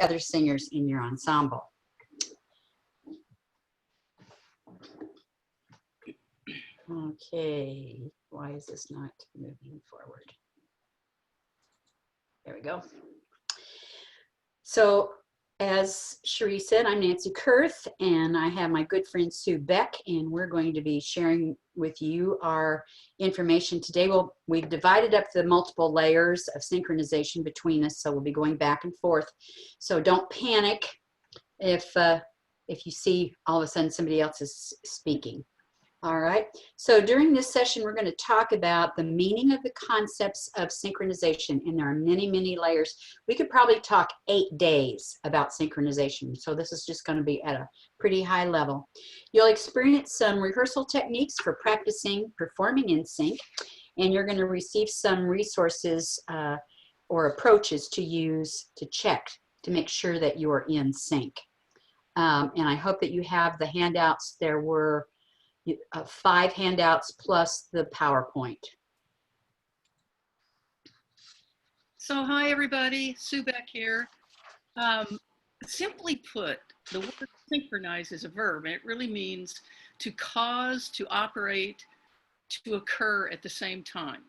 other singers in your ensemble. Okay, why is this not moving forward? There we go. So as Cherie said, I'm Nancy Kurth, and I have my good friend Sue Beck, and we're going to be sharing with you our information today. We've divided up the multiple layers of synchronization between us, so we'll be going back and forth. So don't panic if you see all of a sudden somebody else is speaking. All right, so during this session, we're going to talk about the meaning of the concepts of synchronization, and there are many, many layers. We could probably talk 8 days about synchronization, so this is just going to be at a pretty high level. You'll experience some rehearsal techniques for practicing performing in sync, and you're going to receive some resources or approaches to use to check to make sure that you are in sync. And I hope that you have the handouts. There were 5 handouts plus the PowerPoint. So hi everybody, Sue Beck here. Simply put, the word synchronize is a verb, and it really means to cause, to operate, to occur at the same time.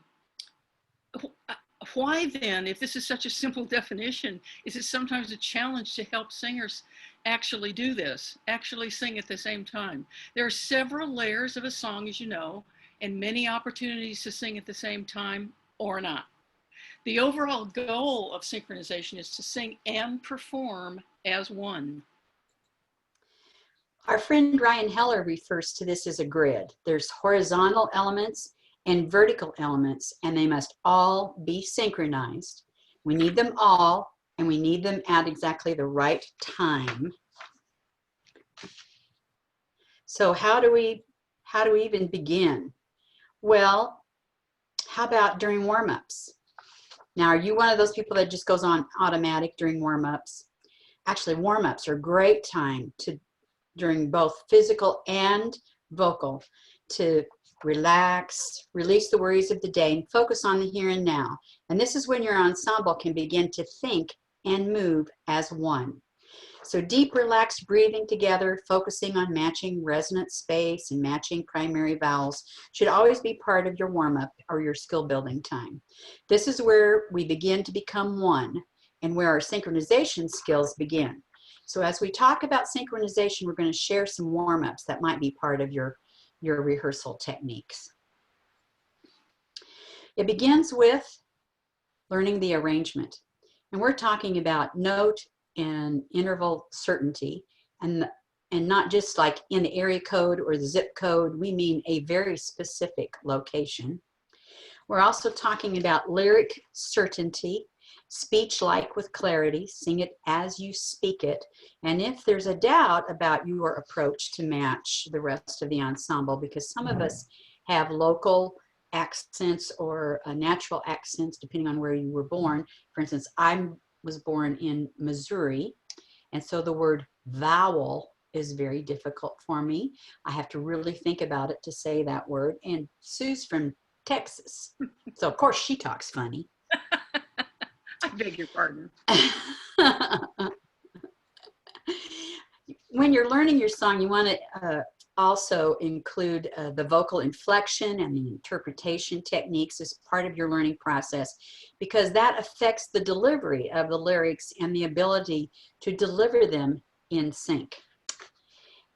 Why then, if this is such a simple definition, is it sometimes a challenge to help singers actually do this, actually sing at the same time? There are several layers of a song, as you know, and many opportunities to sing at the same time or not. The overall goal of synchronization is to sing and perform as one. Our friend Ryan Heller refers to this as a grid. There's horizontal elements and vertical elements, and they must all be synchronized. We need them all, and we need them at exactly the right time. So how do we even begin? Well, how about during warm-ups? Now, are you one of those people that just goes on automatic during warm-ups? Actually, warm-ups are a great time during both physical and vocal to relax, release the worries of the day, and focus on the here and now. And this is when your ensemble can begin to think and move as one. So deep, relaxed breathing together, focusing on matching resonant space and matching primary vowels should always be part of your warm-up or your skill building time. This is where we begin to become one and where our synchronization skills begin. So as we talk about synchronization, we're going to share some warm-ups that might be part of your rehearsal techniques. It begins with learning the arrangement. And we're talking about note and interval certainty, and not just like in the area code or the zip code. We mean a very specific location. We're also talking about lyric certainty, speech-like with clarity, sing it as you speak it. And if there's a doubt about your approach to match the rest of the ensemble, because some of us have local accents or natural accents depending on where you were born. For instance, I was born in Missouri, and so the word vowel is very difficult for me. I have to really think about it to say that word. And Sue's from Texas, so of course she talks funny. I beg your pardon. When you're learning your song, you want to also include the vocal inflection and the interpretation techniques as part of your learning process, because that affects the delivery of the lyrics and the ability to deliver them in sync.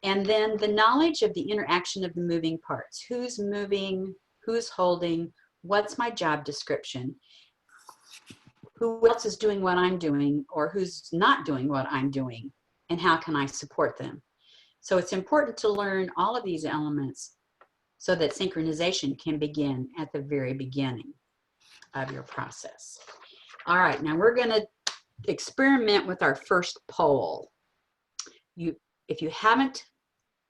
And then the knowledge of the interaction of the moving parts. Who's moving, who's holding, what's my job description, who else is doing what I'm doing, or who's not doing what I'm doing, and how can I support them? So it's important to learn all of these elements so that synchronization can begin at the very beginning of your process. All right, now we're going to experiment with our first poll. If you haven't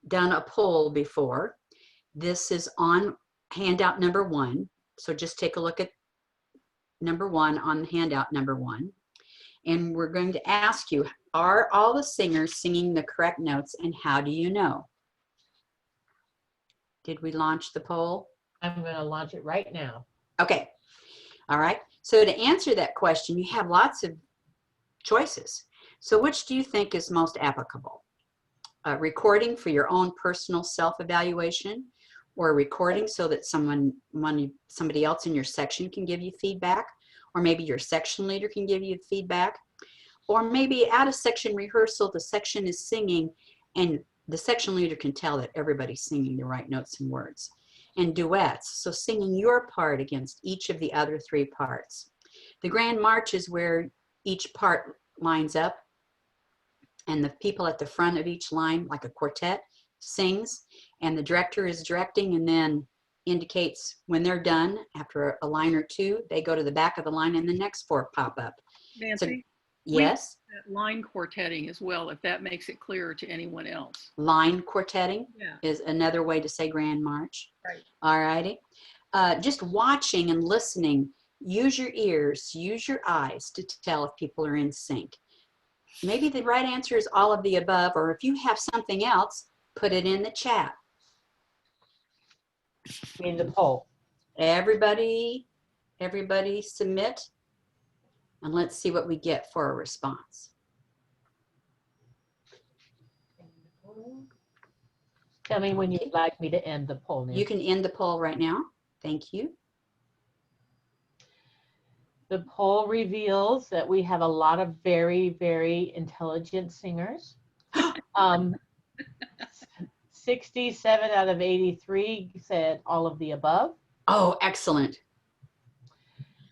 done a poll before, this is on handout number 1. So just take a look at number 1 on handout number 1. And we're going to ask you, are all the singers singing the correct notes, and how do you know? Did we launch the poll? I'm going to launch it right now. Okay. All right. So to answer that question, you have lots of choices. So which do you think is most applicable? Recording for your own personal self-evaluation, or recording so that somebody else in your section can give you feedback, or maybe your section leader can give you feedback, or maybe at a section rehearsal, the section is singing and the section leader can tell that everybody's singing the right notes and words. And duets, so singing your part against each of the other three parts. The grand march is where each part lines up and the people at the front of each line, like a quartet, sings, and the director is directing and then indicates when they're done. After a line or two, they go to the back of the line and the next four pop up. Nancy? So, yes? Line quartetting as well, if that makes it clearer to anyone else. Line quartetting Yeah. is another way to say grand march. Right. All righty. Just watching and listening, use your ears, use your eyes to tell if people are in sync. Maybe the right answer is all of the above, or if you have something else, put it in the chat. In the poll. Everybody submit, and let's see what we get for a response. Tell me when you'd like me to end the poll, Nancy. You can end the poll right now. Thank you. The poll reveals that we have a lot of very, very intelligent singers. 67 out of 83 said all of the above. Oh, excellent.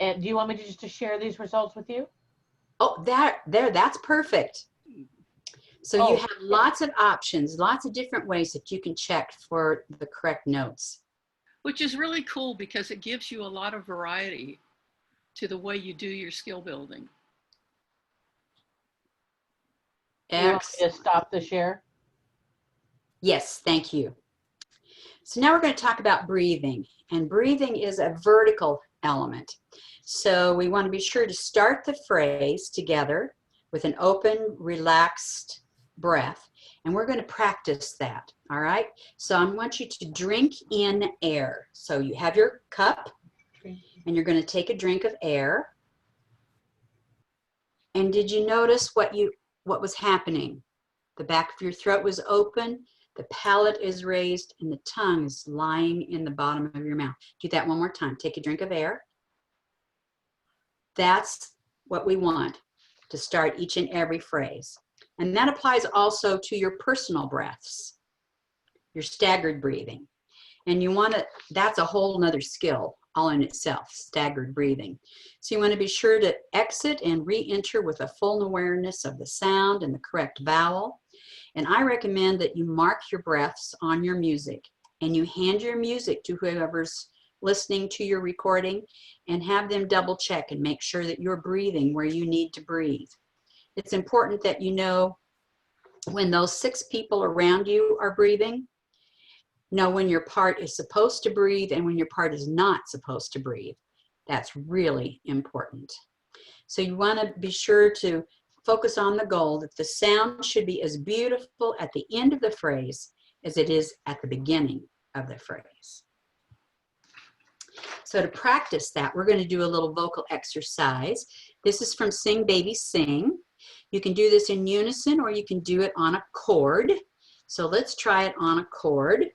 And do you want me to just to share these results with you? Oh, that's perfect. So you have lots of options, lots of different ways that you can check for the correct notes. Which is really cool because it gives you a lot of variety to the way you do your skill building. You want me to stop the share? Yes, thank you. So now we're going to talk about breathing, and breathing is a vertical element. So we want to be sure to start the phrase together with an open, relaxed breath, and we're going to practice that. All right, so I want you to drink in air. So you have your cup and you're going to take a drink of air. And did you notice what was happening? The back of your throat was open, the palate is raised, and the tongue is lying in the bottom of your mouth. Do that one more time. Take a drink of air. That's what we want to start each and every phrase. And that applies also to your personal breaths, your staggered breathing. And you want to, that's a whole nother skill all in itself, staggered breathing. So you want to be sure to exit and re-enter with a full awareness of the sound and the correct vowel. And I recommend that you mark your breaths on your music and you hand your music to whoever's listening to your recording and have them double check and make sure that you're breathing where you need to breathe. It's important that you know when those 6 people around you are breathing, know when your part is supposed to breathe and when your part is not supposed to breathe. That's really important. So you want to be sure to focus on the goal that the sound should be as beautiful at the end of the phrase as it is at the beginning of the phrase. So to practice that, we're going to do a little vocal exercise. This is from Sing Baby Sing. You can do this in unison or you can do it on a chord. So let's try it on a chord.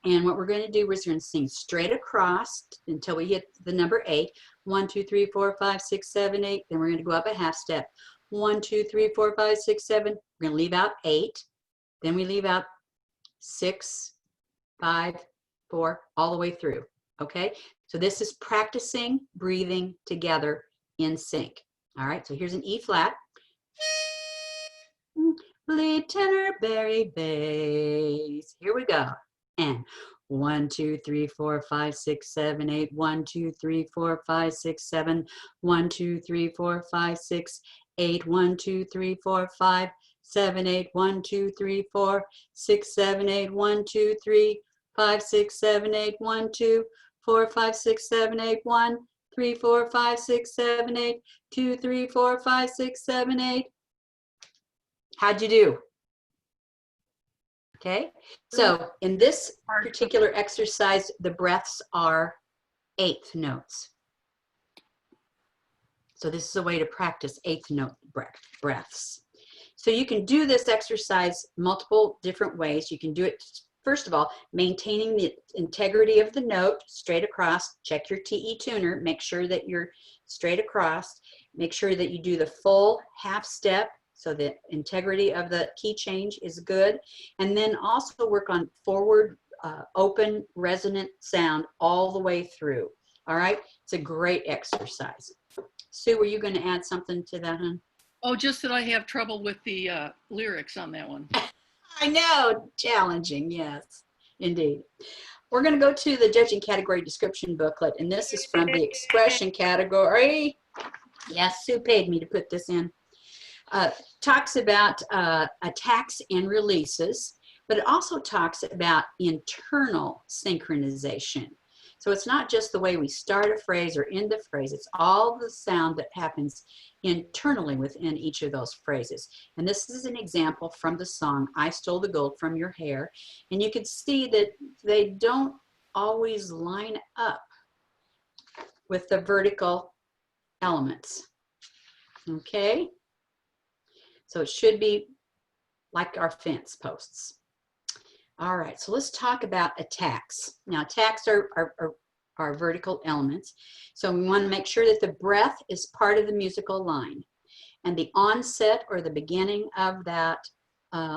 And what we're going to do is we're going to sing straight across until we hit the number 8. 1, 2, 3, 4, 5, 6, 7, 8. Then we're going to go up a half step. 1, 2, 3, 4, 5, 6, 7. We're going to leave out 8. Then we leave out 6, 5, 4, all the way through. Okay? So this is practicing breathing together in sync. All right, so here's an E flat. Lead, tenor, bari, bass. Here we go. And 1, 2, 3, 4, 5, 6, 7, 8. 1, 2, 3, 4, 5, 6, 7. 1, 2, 3, 4, 5, 6, 8. 1, 2, 3, 4, 5, 7, 8. 1, 2, 3, 4, 6, 7, 8. 1, 2, 3, 5, 6, 7, 8. 1, 2, 4, 5, 6, 7, 8. 1, 3, 4, 5, 6, 7, 8. 2, 3, 4, 5, 6, 7, 8. How'd you do? Okay, so in this particular exercise, the breaths are 8th notes. So this is a way to practice 8th note breaths. So you can do this exercise multiple different ways. You can do it, first of all, maintaining the integrity of the note straight across. Check your TE tuner, make sure that you're straight across. Make sure that you do the full half step so the integrity of the key change is good. And then also work on forward, open, resonant sound all the way through. All right, it's a great exercise. Sue, were you going to add something to that, hon? Oh, just that I have trouble with the lyrics on that one. I know, challenging, yes, indeed. We're going to go to the judging category description booklet, and this is from the expression category. Yes, Sue paid me to put this in. Talks about attacks and releases, but it also talks about internal synchronization. So it's not just the way we start a phrase or end a phrase, it's all the sound that happens internally within each of those phrases. And this is an example from the song, I Stole the Gold from Your Hair. And you can see that they don't always line up with the vertical elements. Okay? So it should be like our fence posts. All right, so let's talk about attacks. Now, attacks are vertical elements. So we want to make sure that the breath is part of the musical line. And the onset or the beginning of that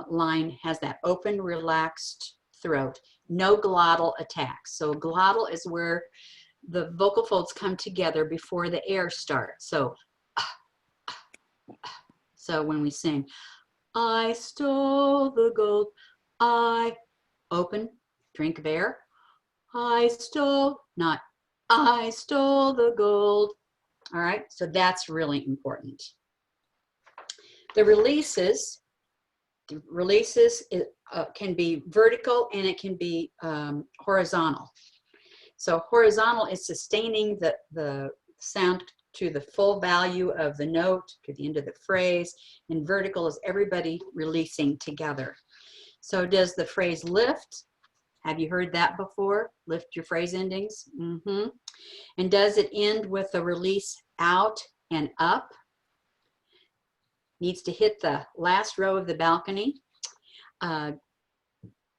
line has that open, relaxed throat. No glottal attacks. So glottal is where the vocal folds come together before the air starts. So when we sing, I stole the gold, I open, drink of air. I stole, not I stole the gold. All right, so that's really important. The releases can be vertical and it can be horizontal. So horizontal is sustaining the sound to the full value of the note, to the end of the phrase, and vertical is everybody releasing together. So does the phrase lift? Have you heard that before? Lift your phrase endings. Mm-hmm. And does it end with a release out and up? Needs to hit the last row of the balcony. I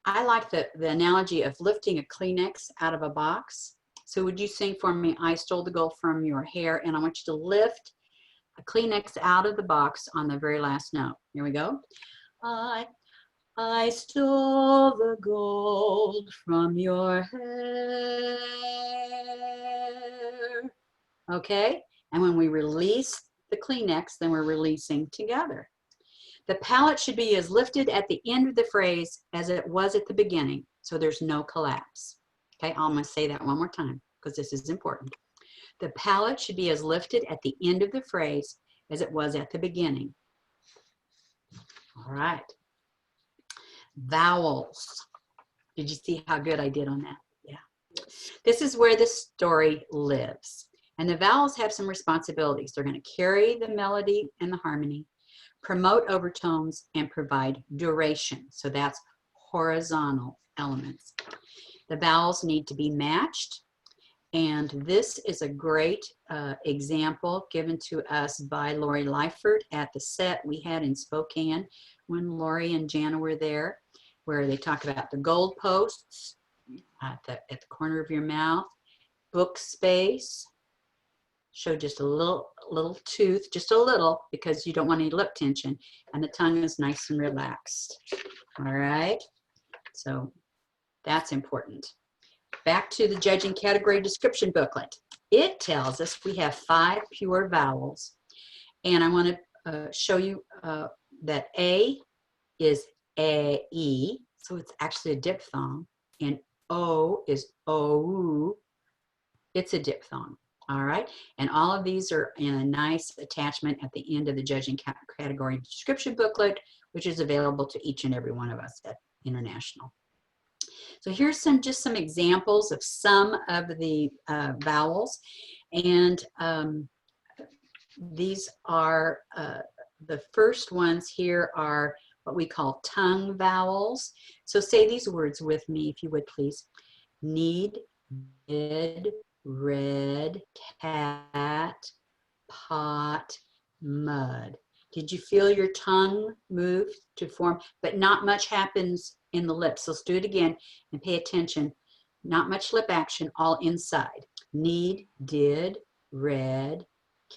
like the analogy of lifting a Kleenex out of a box. So would you sing for me, I stole the gold from your hair, and I want you to lift a Kleenex out of the box on the very last note. Here we go. I stole the gold from your hair. Okay, and when we release the Kleenex, then we're releasing together. The palate should be as lifted at the end of the phrase as it was at the beginning, so there's no collapse. Okay, I'm going to say that one more time because this is important. The palate should be as lifted at the end of the phrase as it was at the beginning. All right. Vowels. Did you see how good I did on that? Yeah. This is where the story lives. And the vowels have some responsibilities. They're going to carry the melody and the harmony, promote overtones, and provide duration. So that's horizontal elements. The vowels need to be matched. And this is a great example given to us by Lori Leifert at the set we had in Spokane when Lori and Jana were there, where they talk about the gold posts at the corner of your mouth, book space, show just a little tooth, just a little, because you don't want any lip tension, and the tongue is nice and relaxed. All right, so that's important. Back to the judging category description booklet. It tells us we have 5 pure vowels, and I want to show you that A is A-E, so it's actually a diphthong, and O is O-U, it's a diphthong. All right, and all of these are in a nice attachment at the end of the judging category description booklet, which is available to each and every one of us at International. So here's just some examples of some of the vowels, and these are the first ones here are what we call tongue vowels. So say these words with me, if you would please. Need, did, red, cat, pot, mud. Did you feel your tongue move to form? But not much happens in the lips. Let's do it again and pay attention. Not much lip action, all inside. Need, did, read,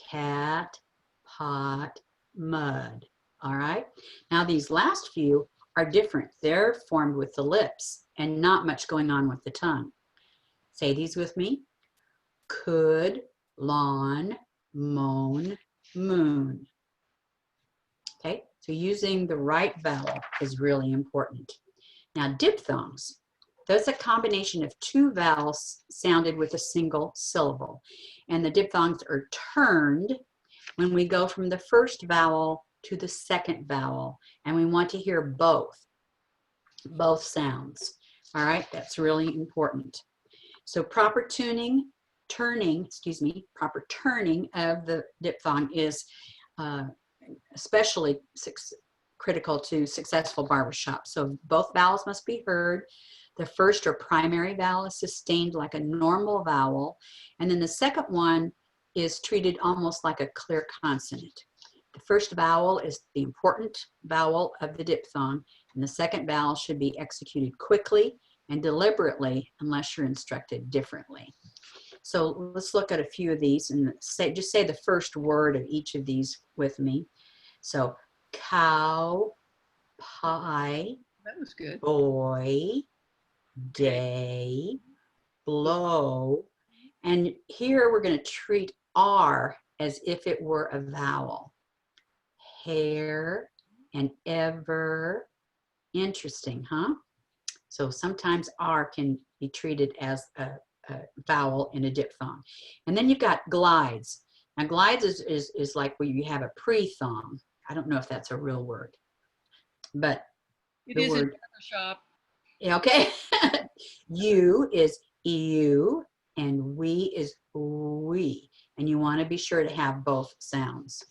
cat, pot, mud. All right. Now these last few are different. They're formed with the lips and not much going on with the tongue. Say these with me. Could, lawn, moan, moon. Okay, so using the right vowel is really important. Now diphthongs, that's a combination of two vowels sounded with a single syllable. And the diphthongs are turned when we go from the first vowel to the second vowel. And we want to hear both sounds. All right, that's really important. So proper turning of the diphthong is especially critical to successful barbershop. So both vowels must be heard. The first or primary vowel is sustained like a normal vowel, and then the second one is treated almost like a clear consonant. The first vowel is the important vowel of the diphthong, and the second vowel should be executed quickly and deliberately unless you're instructed differently. So let's look at a few of these and just say the first word of each of these with me. So cow, pie, That was good. boy, day, blow. And here we're going to treat R as if it were a vowel. Hair and ever. Interesting, huh? So sometimes R can be treated as a vowel in a diphthong. And then you've got glides. Now glides is like where you have a pre-thong. I don't know if that's a real word, but It is in barbershop. Yeah, okay. You is you and we is we. And you want to be sure to have both sounds.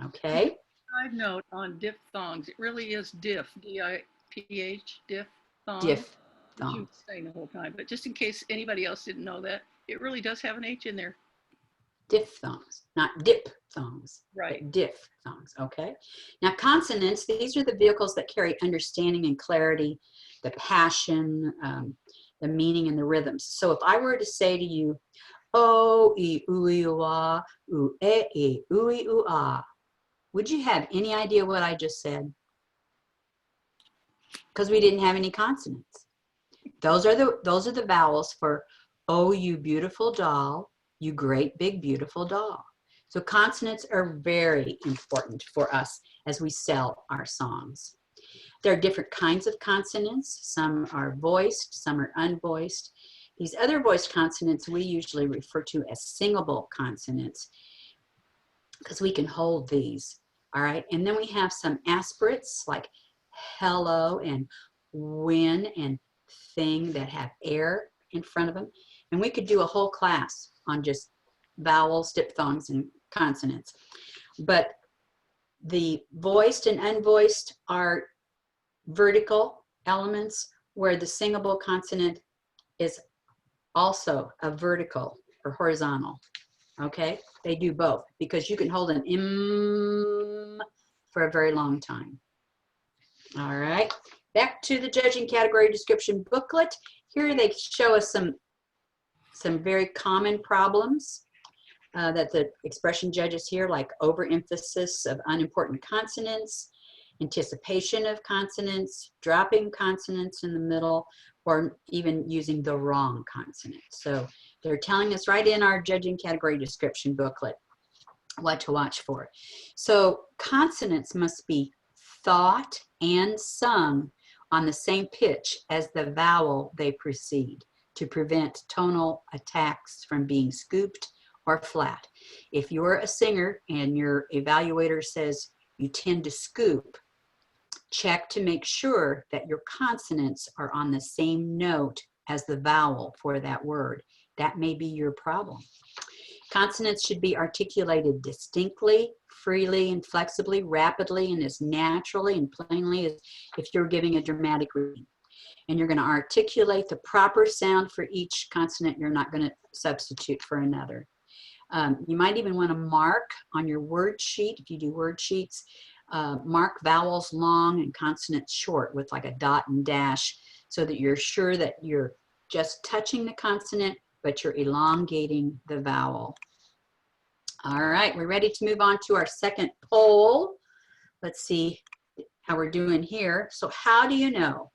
Okay? Side note on diphthongs, it really is diff, D-I-P-H, diphthong. Diphthong. You were saying the whole time, but just in case anybody else didn't know that, it really does have an H in there. Diphthongs, not diphthongs. Right. But diphthongs, okay? Now consonants, these are the vehicles that carry understanding and clarity, the passion, the meaning and the rhythms. So if I were to say to you, o, e, u, e, u, ah, u, e, u, e, u, ah, would you have any idea what I just said? Because we didn't have any consonants. Those are the vowels for oh, you beautiful doll, you great big beautiful doll. So consonants are very important for us as we sell our songs. There are different kinds of consonants. Some are voiced, some are unvoiced. These other voiced consonants we usually refer to as singable consonants because we can hold these. All right, and then we have some aspirates like hello and when and thing that have air in front of them. And we could do a whole class on just vowels, diphthongs, and consonants. But the voiced and unvoiced are vertical elements where the singable consonant is also a vertical or horizontal. Okay, they do both because you can hold an M for a very long time. All right, back to the judging category description booklet. Here they show us some very common problems that the expression judges here, like overemphasis of unimportant consonants, anticipation of consonants, dropping consonants in the middle, or even using the wrong consonant. So they're telling us right in our judging category description booklet what to watch for. So consonants must be thought and sung on the same pitch as the vowel they precede to prevent tonal attacks from being scooped or flat. If you're a singer and your evaluator says you tend to scoop, check to make sure that your consonants are on the same note as the vowel for that word. That may be your problem. Consonants should be articulated distinctly, freely, and flexibly, rapidly, and as naturally and plainly as if you're giving a dramatic reading. And you're going to articulate the proper sound for each consonant. You're not going to substitute for another. You might even want to mark on your word sheet, if you do word sheets, mark vowels long and consonants short with like a dot and dash so that you're sure that you're just touching the consonant, but you're elongating the vowel. All right, we're ready to move on to our second poll. Let's see how we're doing here. So how do you know?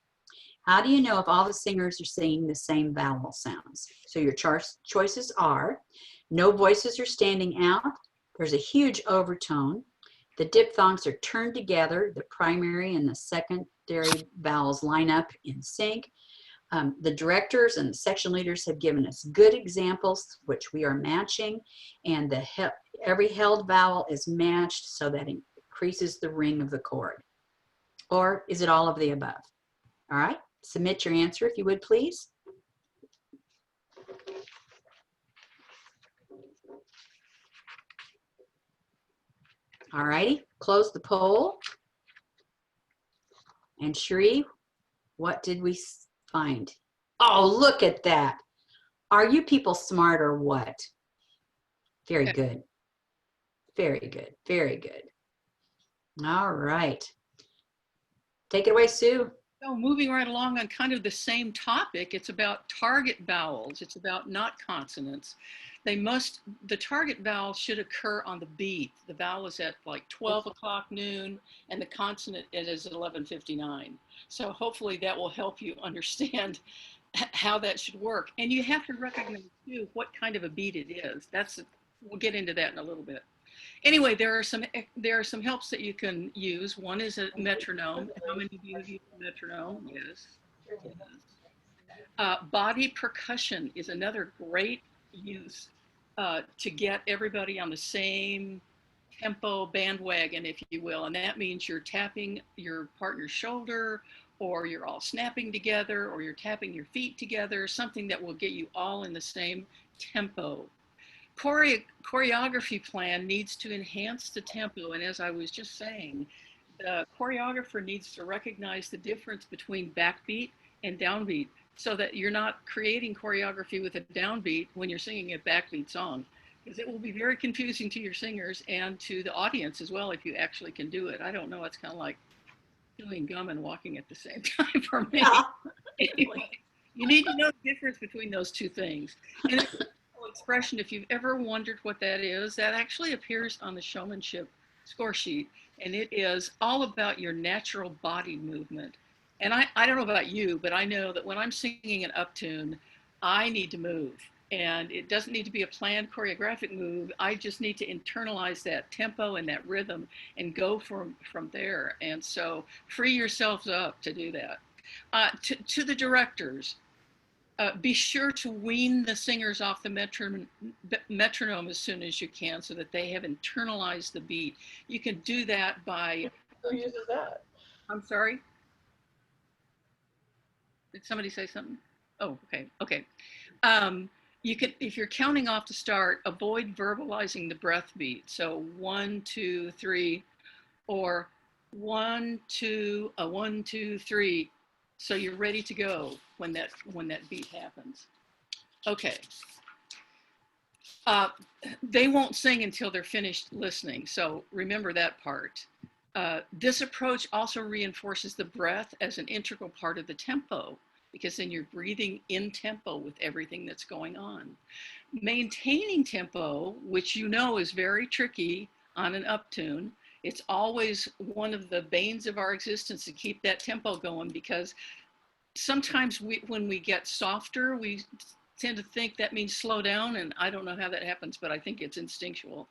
How do you know if all the singers are singing the same vowel sounds? So your choices are: no voices are standing out, there's a huge overtone, the diphthongs are turned together, the primary and the secondary vowels line up in sync. The directors and the section leaders have given us good examples, which we are matching, and every held vowel is matched so that it increases the ring of the chord. Or is it all of the above? All right, submit your answer if you would, please. All righty, close the poll. And Cherie, what did we find? Oh, look at that. Are you people smart or what? Very good. Very good. Very good. All right. Take it away, Sue. So moving right along on kind of the same topic, it's about target vowels. It's about not consonants. The target vowel should occur on the beat. The vowel is at like 12 o'clock noon and the consonant is at 11:59. So hopefully that will help you understand how that should work. And you have to recognize too what kind of a beat it is. We'll get into that in a little bit. Anyway, there are some helps that you can use. One is a metronome. How many of you use a metronome? Yes. Yes. Body percussion is another great use to get everybody on the same tempo bandwagon, if you will. And that means you're tapping your partner's shoulder, or you're all snapping together, or you're tapping your feet together, something that will get you all in the same tempo. Choreography plan needs to enhance the tempo. And as I was just saying, the choreographer needs to recognize the difference between backbeat and downbeat so that you're not creating choreography with a downbeat when you're singing a backbeat song, because it will be very confusing to your singers and to the audience as well if you actually can do it. I don't know, it's kind of like chewing gum and walking at the same time for me. Yeah. Anyway, you need to know the difference between those two things. And expression, if you've ever wondered what that is, that actually appears on the showmanship score sheet, and it is all about your natural body movement. And I don't know about you, but I know that when I'm singing an uptune, I need to move, and it doesn't need to be a planned choreographic move. I just need to internalize that tempo and that rhythm and go from there. And so free yourselves up to do that. To the directors, be sure to wean the singers off the metronome as soon as you can so that they have internalized the beat. You can do that by... Who uses that? I'm sorry? Did somebody say something? Oh, okay, okay. You can, if you're counting off to start, avoid verbalizing the breath beat. So 1, 2, 3, or 1, 2, 1, 2, 3. So you're ready to go when that beat happens. Okay. They won't sing until they're finished listening. So remember that part. This approach also reinforces the breath as an integral part of the tempo, because then you're breathing in tempo with everything that's going on. Maintaining tempo, which you know is very tricky on an uptune. It's always one of the banes of our existence to keep that tempo going, because sometimes when we get softer, we tend to think that means slow down, and I don't know how that happens, but I think it's instinctual.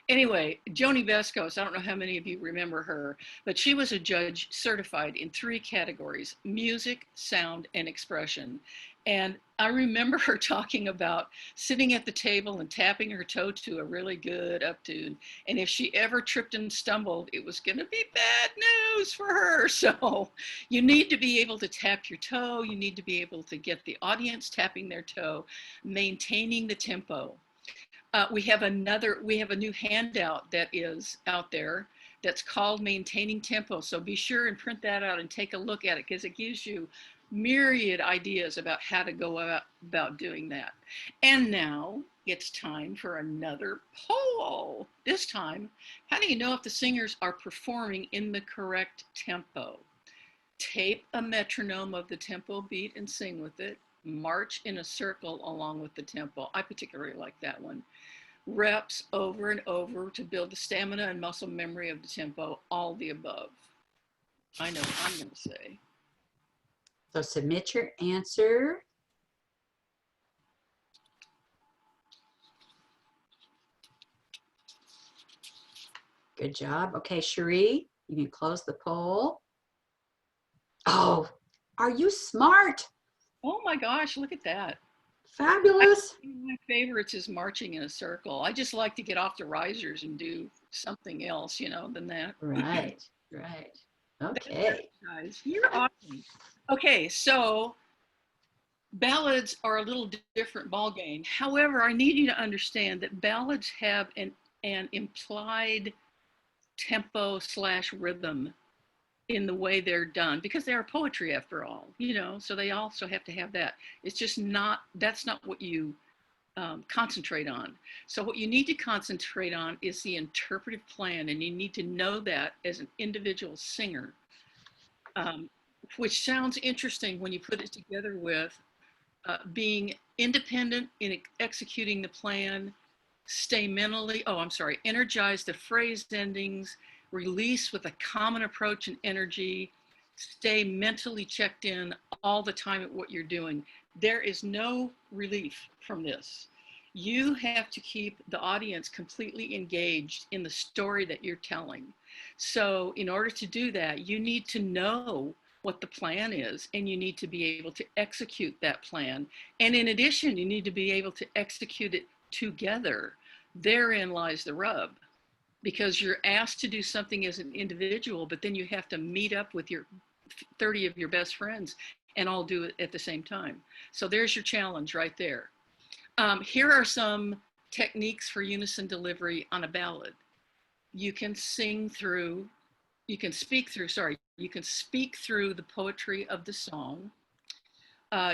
Anyway, Joni Vescos, I don't know how many of you remember her, but she was a judge certified in 3 categories: music, sound, and expression. And I remember her talking about sitting at the table and tapping her toe to a really good uptune. And if she ever tripped and stumbled, it was going to be bad news for her. So you need to be able to tap your toe. You need to be able to get the audience tapping their toe, maintaining the tempo. We have a new handout that is out there that's called Maintaining Tempo. So be sure and print that out and take a look at it, because it gives you myriad ideas about how to go about doing that. And now it's time for another poll. This time, how do you know if the singers are performing in the correct tempo? Tape a metronome of the tempo beat and sing with it. March in a circle along with the tempo. I particularly like that one. Reps over and over to build the stamina and muscle memory of the tempo. All the above. I know what I'm going to say. So submit your answer. Good job. Okay, Cherie, you can close the poll. Oh, are you smart? Oh my gosh, look at that. Fabulous. One of my favorites is marching in a circle. I just like to get off the risers and do something else, you know, than that. Right, right. Okay. Guys, you're awesome. Okay, so ballads are a little different ballgame. However, I need you to understand that ballads have an implied tempo / rhythm in the way they're done, because they are poetry after all, you know, so they also have to have that. It's just not, that's not what you concentrate on. So what you need to concentrate on is the interpretive plan, and you need to know that as an individual singer, which sounds interesting when you put it together with being independent in executing the plan, energize the phrase endings, release with a common approach and energy, stay mentally checked in all the time at what you're doing. There is no relief from this. You have to keep the audience completely engaged in the story that you're telling. So in order to do that, you need to know what the plan is, and you need to be able to execute that plan. And in addition, you need to be able to execute it together. Therein lies the rub, because you're asked to do something as an individual, but then you have to meet up with your 30 of your best friends and all do it at the same time. So there's your challenge right there. Here are some techniques for unison delivery on a ballad. You can speak through the poetry of the song.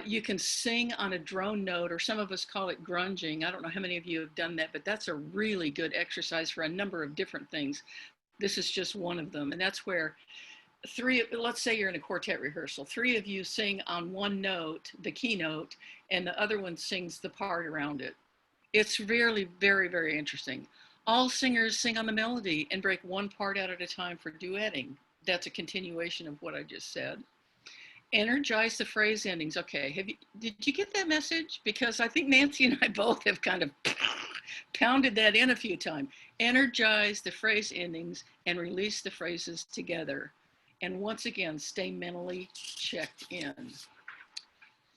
You can sing on a drone note, or some of us call it grunging. I don't know how many of you have done that, but that's a really good exercise for a number of different things. This is just one of them. And that's where let's say you're in a quartet rehearsal, 3 of you sing on one note, the key note, and the other one sings the part around it. It's really very, very interesting. All singers sing on the melody and break one part out at a time for duetting. That's a continuation of what I just said. Energize the phrase endings. Okay, did you get that message? Because I think Nancy and I both have kind of pounded that in a few times. Energize the phrase endings and release the phrases together. And once again, stay mentally checked in.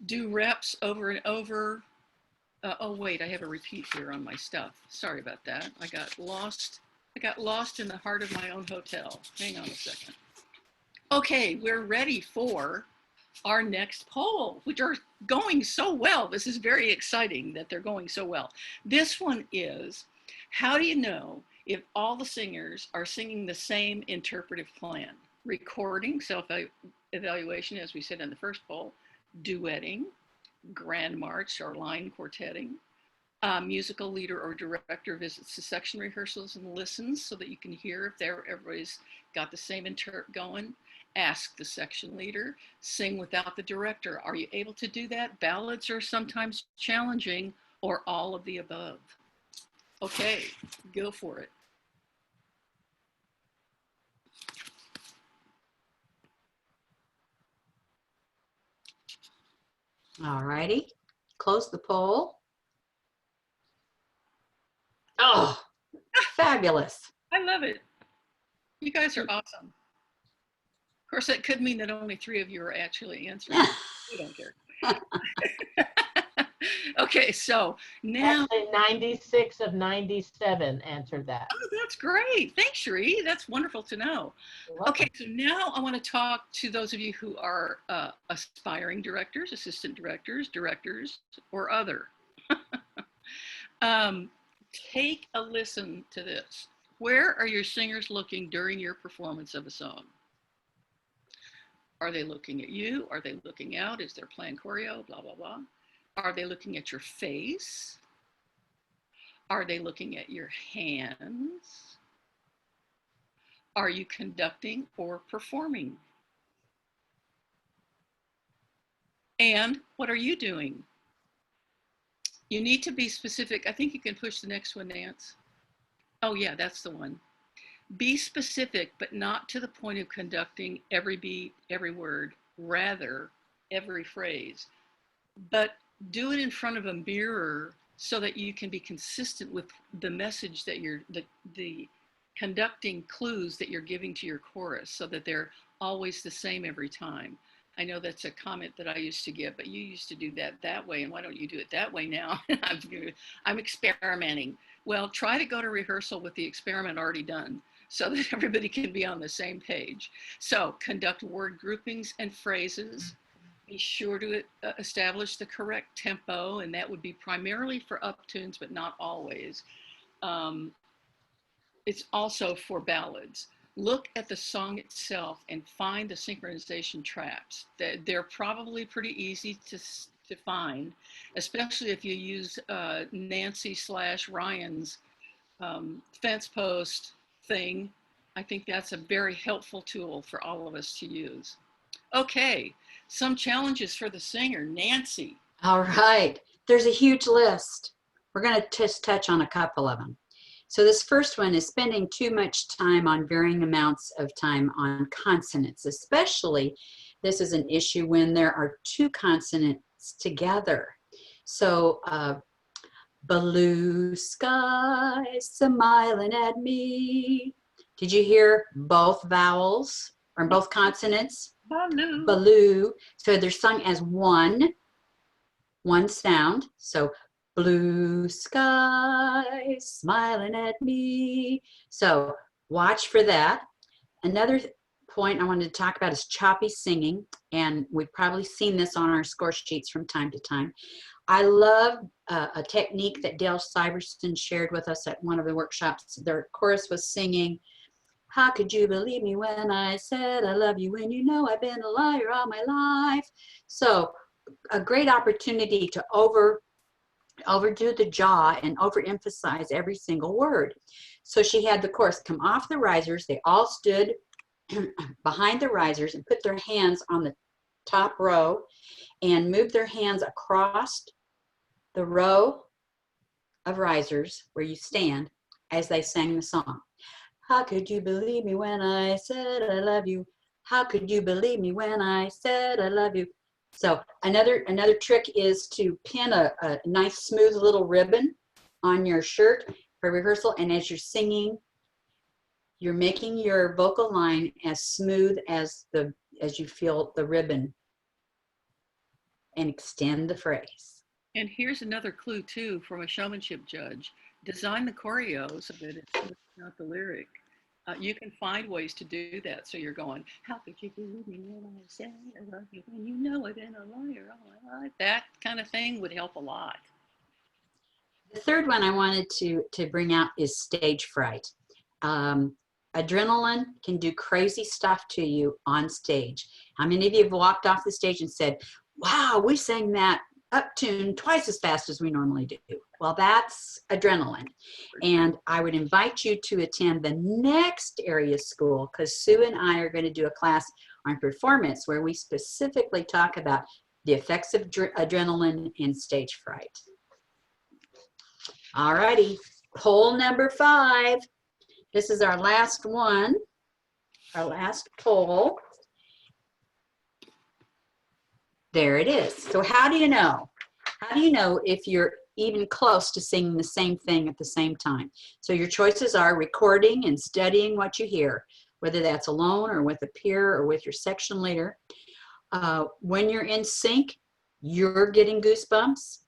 Do reps over and over. Oh wait, I have a repeat here on my stuff. Sorry about that. I got lost in the heart of my own hotel. Hang on a second. Okay, we're ready for our next poll, which are going so well. This is very exciting that they're going so well. This one is, how do you know if all the singers are singing the same interpretive plan? Recording, self-evaluation, as we said in the first poll, duetting, grand march or line quartetting, musical leader or director visits the section rehearsals and listens so that you can hear if everybody's got the same interp going. Ask the section leader, sing without the director. Are you able to do that? Ballads are sometimes challenging, or all of the above. Okay, go for it. All righty. Close the poll. Oh, fabulous. I love it. You guys are awesome. Of course, that could mean that only 3 of you are actually answering. We don't care. Okay, so now. Actually, 96 of 97 answered that. Oh, that's great. Thanks, Cherie. That's wonderful to know. Okay, so now I want to talk to those of you who are aspiring directors, assistant directors, directors, or other. Take a listen to this. Where are your singers looking during your performance of a song? Are they looking at you? Are they looking out? Is there playing choreo? Blah, blah, blah. Are they looking at your face? Are they looking at your hands? Are you conducting or performing? And what are you doing? You need to be specific. I think you can push the next one, Nance. Oh yeah, that's the one. Be specific, but not to the point of conducting every beat, every word, rather every phrase. But do it in front of a mirror so that you can be consistent with the message that you're, the conducting clues that you're giving to your chorus so that they're always the same every time. I know that's a comment that I used to get, but you used to do that way, and why don't you do it that way now? I'm experimenting. Well, try to go to rehearsal with the experiment already done so that everybody can be on the same page. So conduct word groupings and phrases. Be sure to establish the correct tempo, and that would be primarily for uptunes, but not always. It's also for ballads. Look at the song itself and find the synchronization traps. They're probably pretty easy to find, especially if you use Nancy/Ryan's fence post thing. I think that's a very helpful tool for all of us to use. Okay, some challenges for the singer, Nancy. All right, there's a huge list. We're going to just touch on a couple of them. So this first one is spending too much time on varying amounts of time on consonants, especially this is an issue when there are two consonants together. So blue sky smiling at me. Did you hear both vowels or both consonants? Baloo. Baloo. So they're sung as one sound. So blue sky smiling at me. So watch for that. Another point I wanted to talk about is choppy singing, and we've probably seen this on our score sheets from time to time. I love a technique that Dale Syverson shared with us at one of the workshops. Their chorus was singing, how could you believe me when I said I love you when you know I've been a liar all my life? So a great opportunity to overdo the jaw and overemphasize every single word. So she had the chorus come off the risers. They all stood behind the risers and put their hands on the top row and moved their hands across the row of risers where you stand as they sang the song. How could you believe me when I said I love you? How could you believe me when I said I love you? So another trick is to pin a nice smooth little ribbon on your shirt for rehearsal, and as you're singing, you're making your vocal line as smooth as you feel the ribbon, and extend the phrase. And here's another clue too from a showmanship judge. Design the choreo so that it's not the lyric. You can find ways to do that. So you're going, how could you believe me when I said I love you when you know I've been a liar all my life? That kind of thing would help a lot. The third one I wanted to bring out is stage fright. Adrenaline can do crazy stuff to you on stage. How many of you have walked off the stage and said, wow, we sang that up tune twice as fast as we normally do? Well, that's adrenaline. And I would invite you to attend the next area school, because Sue and I are going to do a class on performance where we specifically talk about the effects of adrenaline and stage fright. All righty, poll number 5. This is our last one, our last poll. There it is. So how do you know? How do you know if you're even close to singing the same thing at the same time? So your choices are recording and studying what you hear, whether that's alone or with a peer or with your section leader. When you're in sync, you're getting goosebumps.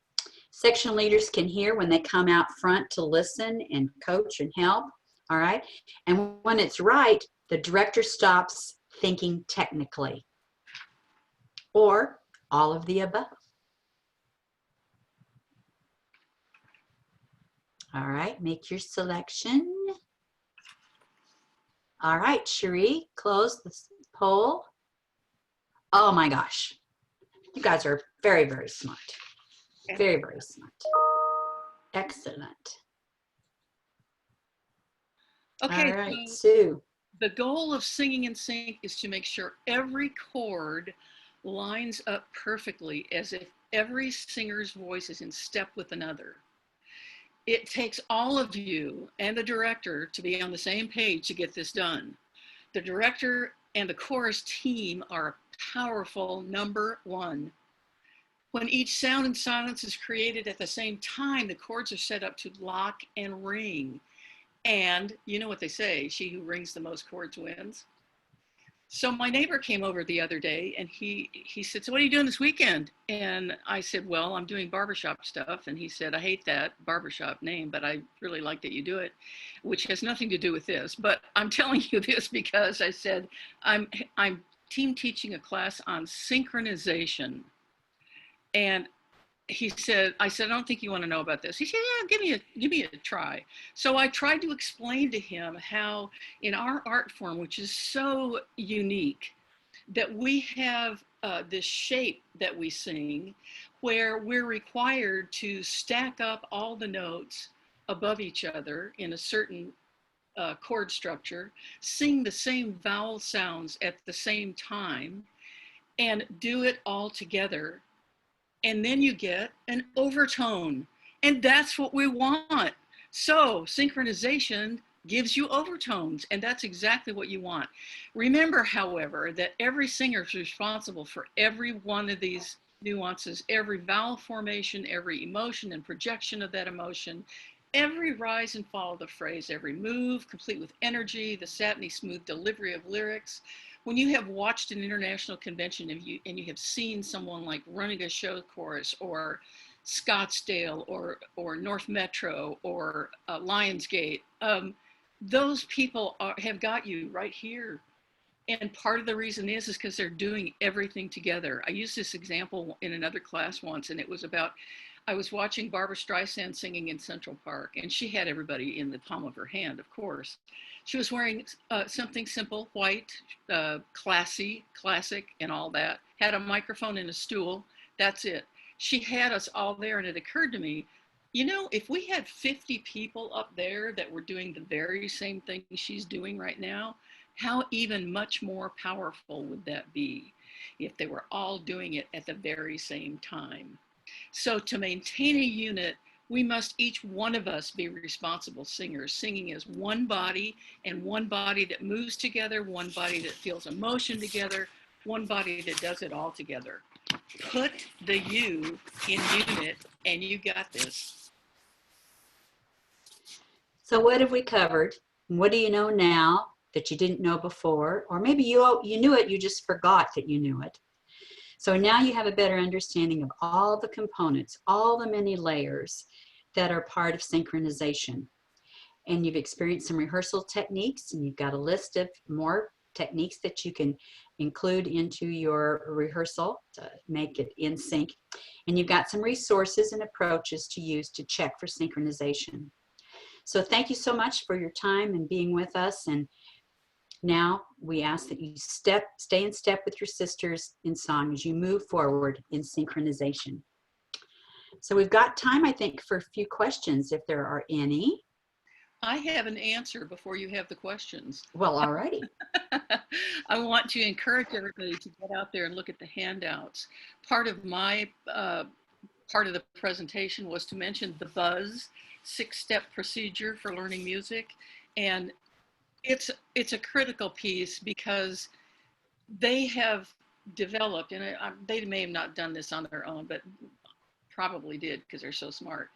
Section leaders can hear when they come out front to listen and coach and help. All right. And when it's right, the director stops thinking technically, or all of the above. All right, make your selection. All right, Cherie, close the poll. Oh my gosh. You guys are very, very smart. Very, very smart. Excellent. Okay, All right, so Sue. the goal of singing in sync is to make sure every chord lines up perfectly as if every singer's voice is in step with another. It takes all of you and the director to be on the same page to get this done. The director and the chorus team are powerful number one. When each sound and silence is created at the same time, the chords are set up to lock and ring. And you know what they say, she who rings the most chords wins. So my neighbor came over the other day and he said, so what are you doing this weekend? And I said, well, I'm doing barbershop stuff. And he said, I hate that barbershop name, but I really like that you do it, which has nothing to do with this. But I'm telling you this because I said, I'm team teaching a class on synchronization. And he said, I said, I don't think you want to know about this. He said, yeah, give me a try. So I tried to explain to him how in our art form, which is so unique, that we have this shape that we sing where we're required to stack up all the notes above each other in a certain chord structure, sing the same vowel sounds at the same time, and do it all together. And then you get an overtone. And that's what we want. So synchronization gives you overtones, and that's exactly what you want. Remember, however, that every singer is responsible for every one of these nuances, every vowel formation, every emotion and projection of that emotion, every rise and fall of the phrase, every move, complete with energy, the satiny smooth delivery of lyrics. When you have watched an international convention and you have seen someone like running a show chorus or Scottsdale or North Metro or Lionsgate, those people have got you right here. And part of the reason is because they're doing everything together. I used this example in another class once, and it was about, I was watching Barbra Streisand singing in Central Park, and she had everybody in the palm of her hand, of course. She was wearing something simple, white, classy, classic, and all that. Had a microphone and a stool. That's it. She had us all there, and it occurred to me, you know, if we had 50 people up there that were doing the very same thing she's doing right now, how even much more powerful would that be if they were all doing it at the very same time? So to maintain a unit, we must each one of us be responsible singers, singing as one body, and one body that moves together, one body that feels emotion together, one body that does it all together. Put the you in unit, and you got this. So what have we covered? What do you know now that you didn't know before? Or maybe you knew it, you just forgot that you knew it. So now you have a better understanding of all the components, all the many layers that are part of synchronization. And you've experienced some rehearsal techniques, and you've got a list of more techniques that you can include into your rehearsal to make it in sync. And you've got some resources and approaches to use to check for synchronization. So thank you so much for your time and being with us. And now we ask that you stay in step with your sisters in song as you move forward in synchronization. So we've got time, I think, for a few questions, if there are any. I have an answer before you have the questions. Well, all righty. I want to encourage everybody to get out there and look at the handouts. Part of my part of the presentation was to mention the BUZZ 6-step procedure for learning music. And it's a critical piece because they have developed, and they may have not done this on their own, but probably did because they're so smart.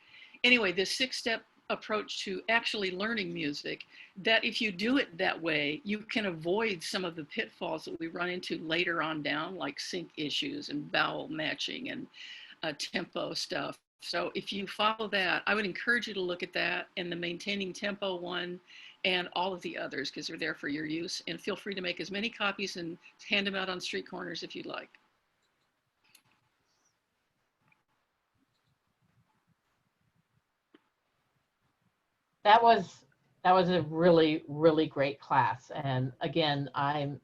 Anyway, this 6-step approach to actually learning music, that if you do it that way, you can avoid some of the pitfalls that we run into later on down, like sync issues and vowel matching and tempo stuff. So if you follow that, I would encourage you to look at that and the maintaining tempo one and all of the others, because they're there for your use. And feel free to make as many copies and hand them out on street corners if you'd like. That was that was a really, really great class. And again, I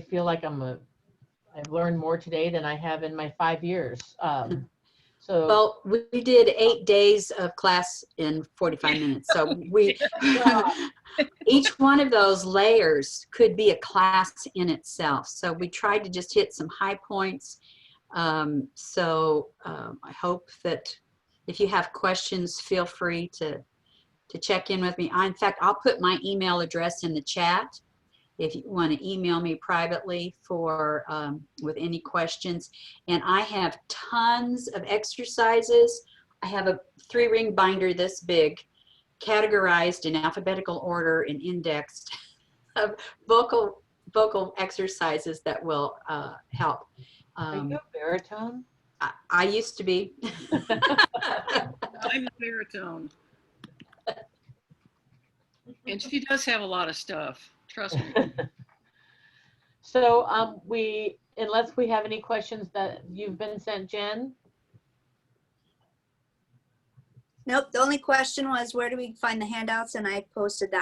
feel like I've learned more today than I have in my 5 years. So Well, we did 8 days of class in 45 minutes. So we, each one of those layers could be a class in itself. So we tried to just hit some high points. I hope that if you have questions, feel free to check in with me. In fact, I'll put my email address in the chat if you want to email me privately for with any questions. And I have tons of exercises. I have a 3-ring binder this big, categorized in alphabetical order and indexed of vocal exercises that will help. are you a baritone? I used to be. I'm a baritone. And she does have a lot of stuff. Trust me. So unless we have any questions that you've been sent, Jen? Nope, the only question was where do we find the handouts, and I posted that